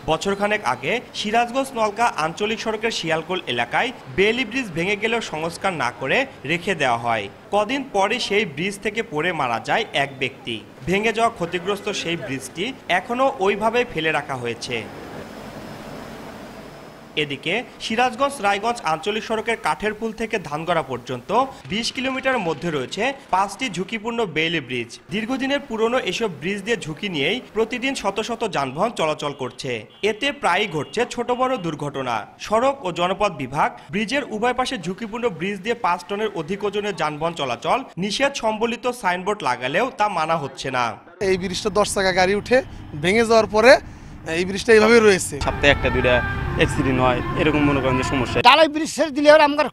বছরখানেক আগে সিরাজগঞ্জ নলকা আঞ্চলিক সড়কের শিয়ালকোল এলাকায় বেইলি ব্রিজ ভেঙে গেলেও সংস্কার না করে রেখে দেওয়া হয়। কদিন পরে সেই ব্রিজ থেকে পড়ে মারা যায় এক ব্যক্তি। ভেঙে যাওয়া ক্ষতিগ্রস্ত সেই ব্রিজটি এখনও ওইভাবে ফেলে রাখা হয়েছে। এদিকে সিরাজগঞ্জ রায়গঞ্জ আঞ্চলিক সড়কের কাঠের পুল থেকে ধানগড়া পর্যন্ত ২০ কিলোমিটারের মধ্যে রয়েছে ৫টি ঝুঁকিপূর্ণ বেইলি ব্রিজ। দীর্ঘদিনের পুরনো এসব ব্রিজ দিয়ে ঝুঁকি নিয়েই প্রতিদিন শত শত যানবাহন চলাচল করছে। এতে প্রায়ই ঘটছে ছোট বড় দুর্ঘটনা। সড়ক ও জনপথ বিভাগ ব্রিজের উভয় পাশে ঝুঁকিপূর্ণ ব্রিজ দিয়ে ৫ টনের অধিক ওজনের যানবাহন চলাচল নিষেধ সম্বলিত সাইনবোর্ড লাগালেও তা মানা হচ্ছে না। এই ব্রিজটা ১০ চাকা গাড়ি উঠে ভেঙে যাওয়ার পরে এই ব্রিজটা এইভাবে রয়েছে। সপ্তাহে একটা দুইটা অ্যাক্সিডেন্ট হয়, এরকম মনে করেন যে সমস্যা। ঢালাই ব্রিজ ছেড়ে দিলে আমার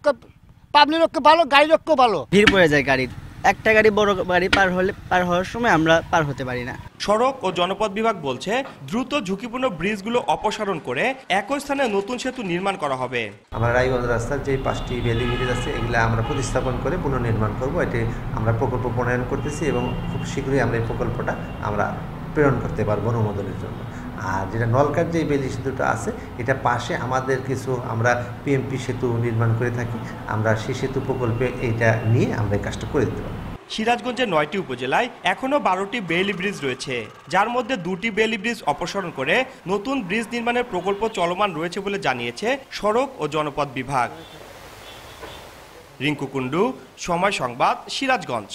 পাবলিক রক্ষে ভালো, গাড়ি রক্ষে ভালো। ভিড় পড়ে যায় গাড়ির, একটা গাড়ি বড় গাড়ি পার হওয়ার সময় আমরা পার হতে পারি না। সড়ক ও জনপথ বিভাগ বলছে দ্রুত ঝুঁকিপূর্ণ ব্রিজগুলো অপসারণ করে একই স্থানে নতুন সেতু নির্মাণ করা হবে। আমরা রায়গঞ্জ রাস্তার যে 5টি বেইলি ব্রিজ আছে এগুলো আমরা প্রতিস্থাপন করে পুনর্নির্মাণ করব। এটি আমরা প্রকল্প প্রণয়ন করতেছি এবং খুব শীঘ্রই আমরা এই প্রকল্পটা আমরা প্রেরণ করতে পারবো অনুমোদনের জন্য। আর যেটা নলকার যে বেইলি সেতুটা আছে এটা পাশে আমাদের কিছু আমরা পিএমপি সেতু নির্মাণ করে থাকি। আমরা সেই সেতু প্রকল্পে এইটা নিয়ে আমরা এই কাজটা করে দিতে পারবো। সিরাজগঞ্জের ৯টি উপজেলায় এখনও ১২টি বেইলি ব্রিজ রয়েছে, যার মধ্যে ২টি বেইলি ব্রিজ অপসারণ করে নতুন ব্রিজ নির্মাণের প্রকল্প চলমান রয়েছে বলে জানিয়েছে সড়ক ও জনপথ বিভাগ। রিঙ্কু কুণ্ডু, সময় সংবাদ, সিরাজগঞ্জ।